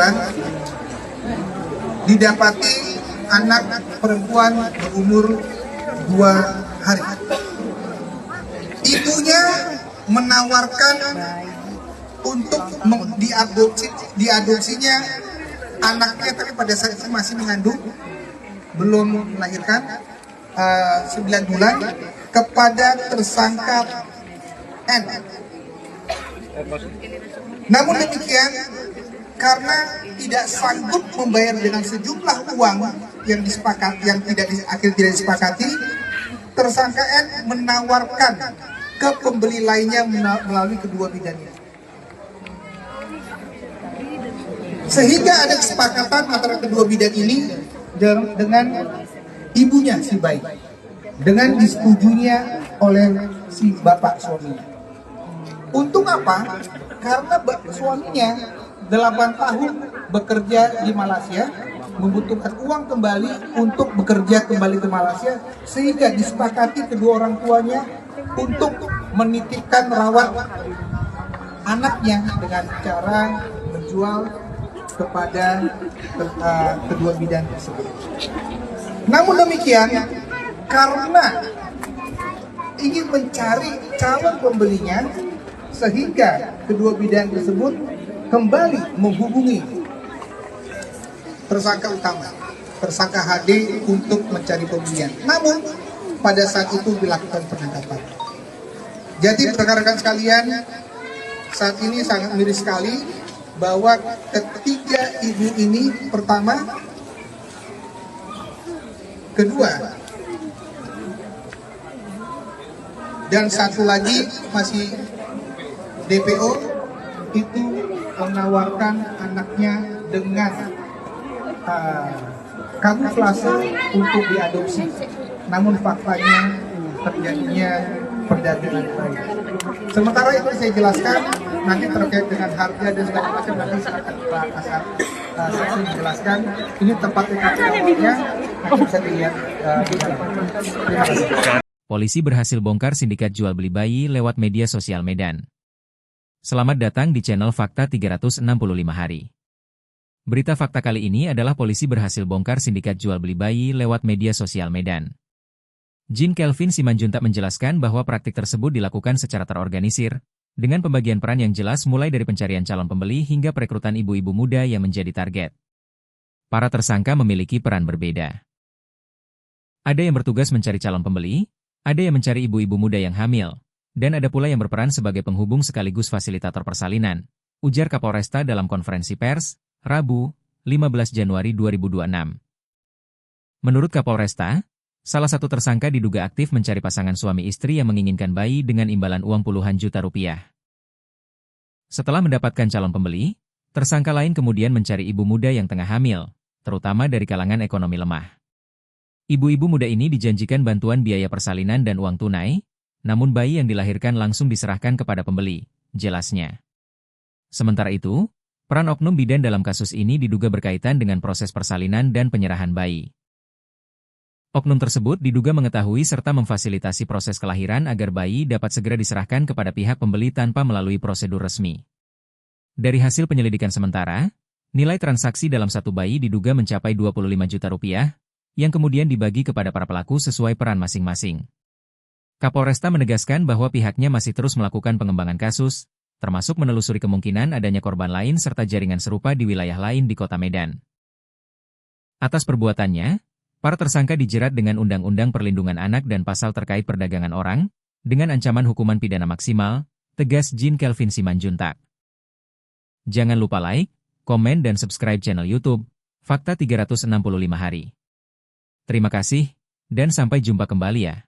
Selatan didapati anak perempuan berumur 2 hari. Ibunya menawarkan untuk diadopsinya anaknya, tapi pada saat itu masih mengandung, belum melahirkan 9 bulan, kepada tersangka N. Namun demikian, karena tidak sanggup membayar dengan sejumlah uang yang tidak disepakati, tersangka N menawarkan ke pembeli lainnya melalui kedua bidannya. Sehingga ada kesepakatan antara kedua bidan ini dengan ibunya si bayi, dengan disetujuinya oleh si bapak suaminya. Untuk apa? Karena suaminya 8 tahun bekerja di Malaysia, membutuhkan uang kembali untuk bekerja kembali ke Malaysia, sehingga disepakati kedua orang tuanya untuk menitipkan rawat anaknya dengan cara menjual kepada kedua bidan tersebut. Namun demikian, karena ingin mencari calon pembelinya, sehingga kedua bidan tersebut kembali menghubungi tersangka utama, tersangka HD, untuk mencari pembelian. Namun pada saat itu dilakukan penangkapan. Jadi rekan-rekan sekalian, saat ini sangat miris sekali bahwa ketiga ibu ini, pertama, kedua, dan satu lagi masih DPO, itu menawarkan anaknya dengan kamuflase untuk diadopsi. Namun faktanya terjadinya perdagangan bayi. Sementara itu saya jelaskan, nanti terkait dengan harga dan segala macam, nanti akan Pak Kasar saya menjelaskan. Ini tempat TKP-nya, nanti bisa dilihat di dalam. Terima kasih. Polisi berhasil bongkar sindikat jual beli bayi lewat media sosial Medan. Selamat datang di channel Fakta 365 Hari. Berita fakta kali ini adalah polisi berhasil bongkar sindikat jual beli bayi lewat media sosial Medan. Jean Kelvin Simanjuntak menjelaskan bahwa praktik tersebut dilakukan secara terorganisir, dengan pembagian peran yang jelas mulai dari pencarian calon pembeli hingga perekrutan ibu-ibu muda yang menjadi target. Para tersangka memiliki peran berbeda. Ada yang bertugas mencari calon pembeli, ada yang mencari ibu-ibu muda yang hamil, dan ada pula yang berperan sebagai penghubung sekaligus fasilitator persalinan, ujar Kapolresta dalam konferensi pers, Rabu, 15 Januari 2026. Menurut Kapolresta, salah satu tersangka diduga aktif mencari pasangan suami istri yang menginginkan bayi dengan imbalan uang puluhan juta rupiah. Setelah mendapatkan calon pembeli, tersangka lain kemudian mencari ibu muda yang tengah hamil, terutama dari kalangan ekonomi lemah. Ibu-ibu muda ini dijanjikan bantuan biaya persalinan dan uang tunai, namun bayi yang dilahirkan langsung diserahkan kepada pembeli, jelasnya. Sementara itu, peran oknum bidan dalam kasus ini diduga berkaitan dengan proses persalinan dan penyerahan bayi. Oknum tersebut diduga mengetahui serta memfasilitasi proses kelahiran agar bayi dapat segera diserahkan kepada pihak pembeli tanpa melalui prosedur resmi. Dari hasil penyelidikan sementara, nilai transaksi dalam satu bayi diduga mencapai 25 juta rupiah, yang kemudian dibagi kepada para pelaku sesuai peran masing-masing. Kapolresta menegaskan bahwa pihaknya masih terus melakukan pengembangan kasus, termasuk menelusuri kemungkinan adanya korban lain serta jaringan serupa di wilayah lain di Kota Medan. Atas perbuatannya, para tersangka dijerat dengan Undang-Undang Perlindungan Anak dan pasal terkait perdagangan orang, dengan ancaman hukuman pidana maksimal, tegas Jean Kelvin Simanjuntak. Jangan lupa like, komen dan subscribe channel YouTube Fakta 365 Hari. Terima kasih, dan sampai jumpa kembali ya.